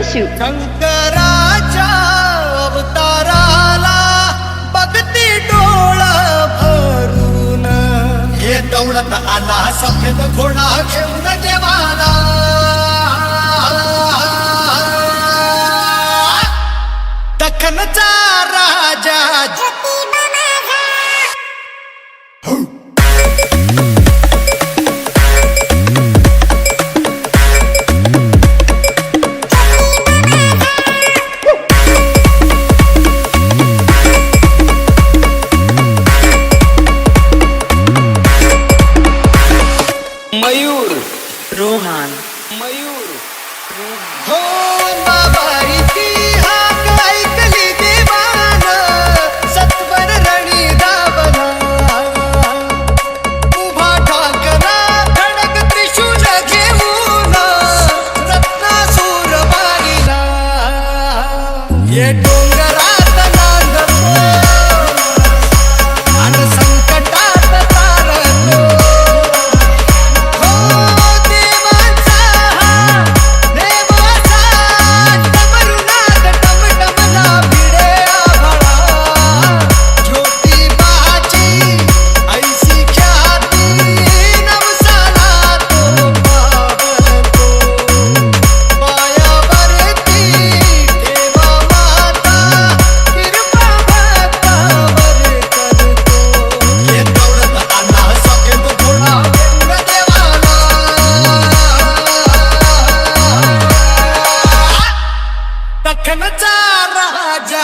शिव. शंकराच्या अवताराला बघती डोळ भरून, हे दौडत आला सफेद घोडा घेऊन देवाला. दख्खनचा राजा मयूर रोहन. मयूर हो बाबाईची हाक ऐकली देवान, सत्वर रणी दाबला. उभा ठाकला खडक त्रिशूल घेऊन, रत्नासूर बाईला. ये डोंगरात नांदतो आणि संकटात तारतो. दख्खनचा राजा